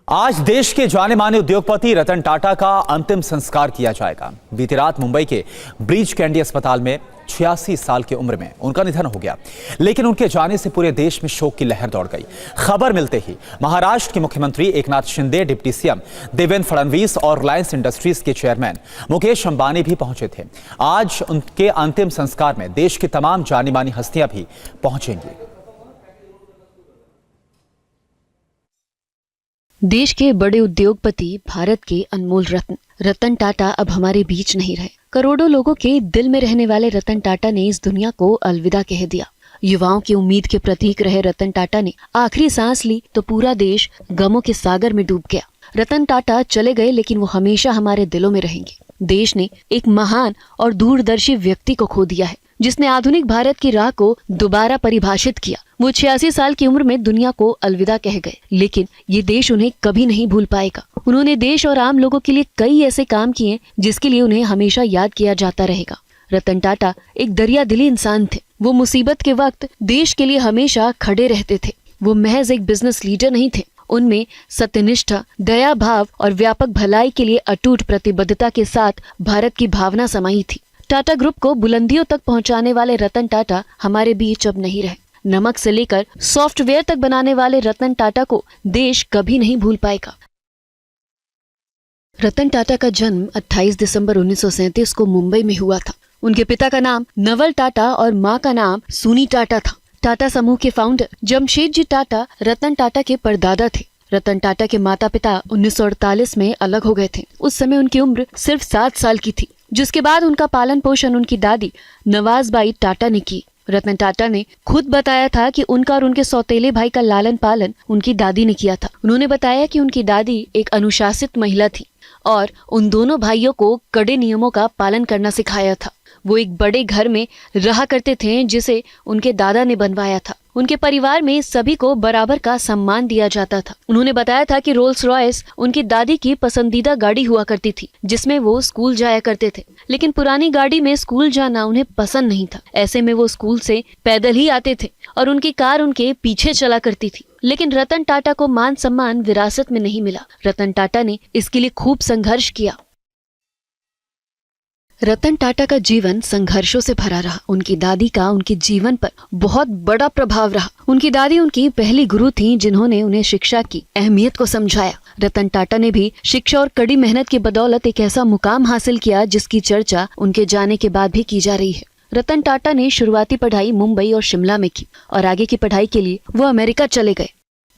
आज देश के जाने माने उद्योगपति रतन टाटा का अंतिम संस्कार किया जाएगा। बीती रात मुंबई के ब्रीच कैंडी अस्पताल में 86 साल की उम्र में उनका निधन हो गया, लेकिन उनके जाने से पूरे देश में शोक की लहर दौड़ गई। खबर मिलते ही महाराष्ट्र के मुख्यमंत्री एकनाथ शिंदे, डिप्टी सीएम देवेंद्र फडणवीस और रिलायंस इंडस्ट्रीज के चेयरमैन मुकेश अंबानी भी पहुंचे थे। आज उनके अंतिम संस्कार में देश की तमाम जानी मानी हस्तियां भी पहुंचेंगी। देश के बड़े उद्योगपति, भारत के अनमोल रत्न रतन टाटा अब हमारे बीच नहीं रहे। करोड़ों लोगों के दिल में रहने वाले रतन टाटा ने इस दुनिया को अलविदा कह दिया। युवाओं की उम्मीद के प्रतीक रहे रतन टाटा ने आखिरी सांस ली तो पूरा देश गमों के सागर में डूब गया। रतन टाटा चले गए, लेकिन वो हमेशा हमारे दिलों में रहेंगे। देश ने एक महान और दूरदर्शी व्यक्ति को खो दिया है, जिसने आधुनिक भारत की राह को दोबारा परिभाषित किया। वो 86 साल की उम्र में दुनिया को अलविदा कह गए, लेकिन ये देश उन्हें कभी नहीं भूल पाएगा। उन्होंने देश और आम लोगों के लिए कई ऐसे काम किए जिसके लिए उन्हें हमेशा याद किया जाता रहेगा। रतन टाटा एक दरियादिली इंसान थे। वो मुसीबत के वक्त देश के लिए हमेशा खड़े रहते थे। वो महज एक बिजनेस लीडर नहीं थे, उनमें सत्यनिष्ठा, दया भाव और व्यापक भलाई के लिए अटूट प्रतिबद्धता के साथ भारत की भावना समाई थी। टाटा ग्रुप को बुलंदियों तक पहुंचाने वाले रतन टाटा हमारे बीच अब नहीं रहे। नमक से लेकर सॉफ्टवेयर तक बनाने वाले रतन टाटा को देश कभी नहीं भूल पाएगा। रतन टाटा का जन्म 28 दिसंबर 1937 को मुंबई में हुआ था। उनके पिता का नाम नवल टाटा और मां का नाम सुनी टाटा था। टाटा समूह के फाउंडर जमशेदजी टाटा रतन टाटा के परदादा थे। रतन टाटा के माता पिता 1948 में अलग हो गए थे। उस समय उनकी उम्र सिर्फ 7 साल की थी, जिसके बाद उनका पालन पोषण उनकी दादी नवाजबाई टाटा ने की। रतन टाटा ने खुद बताया था कि उनका और उनके सौतेले भाई का लालन पालन उनकी दादी ने किया था। उन्होंने बताया कि उनकी दादी एक अनुशासित महिला थी और उन दोनों भाइयों को कड़े नियमों का पालन करना सिखाया था। वो एक बड़े घर में रहा करते थे जिसे उनके दादा ने बनवाया था। उनके परिवार में सभी को बराबर का सम्मान दिया जाता था। उन्होंने बताया था कि रोल्स रॉयस उनकी दादी की पसंदीदा गाड़ी हुआ करती थी, जिसमें वो स्कूल जाया करते थे। लेकिन पुरानी गाड़ी में स्कूल जाना उन्हें पसंद नहीं था। ऐसे में वो स्कूल से पैदल ही आते थे और उनकी कार उनके पीछे चला करती थी। लेकिन रतन टाटा को मान सम्मान विरासत में नहीं मिला। रतन टाटा ने इसके लिए खूब संघर्ष किया। रतन टाटा का जीवन संघर्षों से भरा रहा। उनकी दादी का उनके जीवन पर बहुत बड़ा प्रभाव रहा। उनकी दादी उनकी पहली गुरु थीं, जिन्होंने उन्हें शिक्षा की अहमियत को समझाया। रतन टाटा ने भी शिक्षा और कड़ी मेहनत की बदौलत एक ऐसा मुकाम हासिल किया जिसकी चर्चा उनके जाने के बाद भी की जा रही है। रतन टाटा ने शुरुआती पढ़ाई मुंबई और शिमला में की और आगे की पढ़ाई के लिए वो अमेरिका चले गए।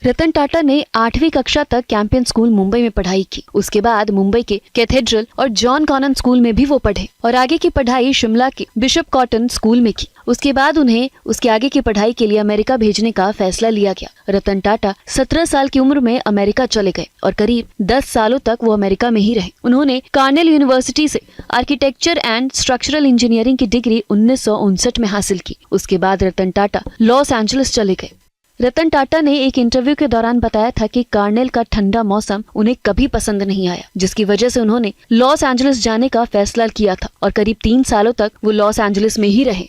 रतन टाटा ने 8वीं कक्षा तक कैंपियन स्कूल मुंबई में पढ़ाई की। उसके बाद मुंबई के कैथेड्रल और जॉन कॉनन स्कूल में भी वो पढ़े और आगे की पढ़ाई शिमला के बिशप कॉटन स्कूल में की। उसके बाद उन्हें उसके आगे की पढ़ाई के लिए अमेरिका भेजने का फैसला लिया गया। रतन टाटा 17 साल की उम्र में अमेरिका चले गए और करीब 10 सालों तक वो अमेरिका में ही रहे। उन्होंने कार्नेल यूनिवर्सिटी से आर्किटेक्चर एंड स्ट्रक्चरल इंजीनियरिंग की डिग्री 1959 में हासिल की। उसके बाद रतन टाटा लॉस एंजलिस चले गए। रतन टाटा ने एक इंटरव्यू के दौरान बताया था कि कार्नेल का ठंडा मौसम उन्हें कभी पसंद नहीं आया, जिसकी वजह से उन्होंने लॉस एंजलिस जाने का फैसला किया था और करीब 3 सालों तक वो लॉस एंजलिस में ही रहे।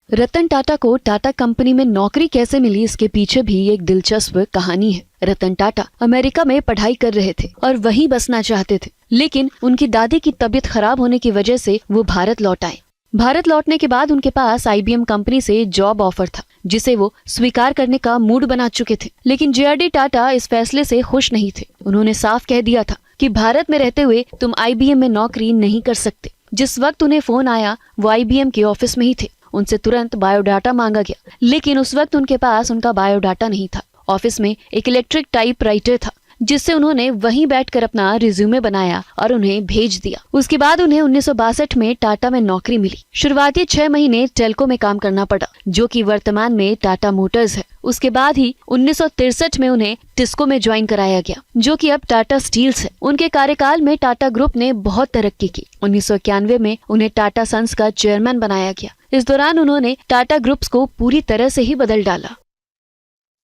रतन टाटा को टाटा कंपनी में नौकरी कैसे मिली, इसके पीछे भी एक दिलचस्प कहानी है। रतन टाटा अमेरिका में पढ़ाई कर रहे थे और वहीं बसना चाहते थे, लेकिन उनकी दादी की तबीयत खराब होने की वजह से वो भारत लौट आए। भारत लौटने के बाद उनके पास IBM कंपनी से जॉब ऑफर था, जिसे वो स्वीकार करने का मूड बना चुके थे। लेकिन JRD टाटा इस फैसले से खुश नहीं थे। उन्होंने साफ कह दिया था कि भारत में रहते हुए तुम IBM में नौकरी नहीं कर सकते। जिस वक्त उन्हें फोन आया वो IBM के ऑफिस में ही थे। उनसे तुरंत बायोडाटा मांगा गया, लेकिन उस वक्त उनके पास उनका बायोडाटा नहीं था। ऑफिस में एक इलेक्ट्रिक टाइपराइटर था, जिससे उन्होंने वहीं बैठकर अपना रिज्यूमे बनाया और उन्हें भेज दिया। उसके बाद उन्हें 1962 में टाटा में नौकरी मिली। शुरुआती 6 महीने टेल्को में काम करना पड़ा, जो कि वर्तमान में टाटा मोटर्स है। उसके बाद ही 1963 में उन्हें टिस्को में ज्वाइन कराया गया, जो कि अब टाटा स्टील्स है। उनके कार्यकाल में टाटा ग्रुप ने बहुत तरक्की की। 1991 में उन्हें टाटा सन्स का चेयरमैन बनाया गया। इस दौरान उन्होंने टाटा ग्रुप्स को पूरी तरह से ही बदल डाला।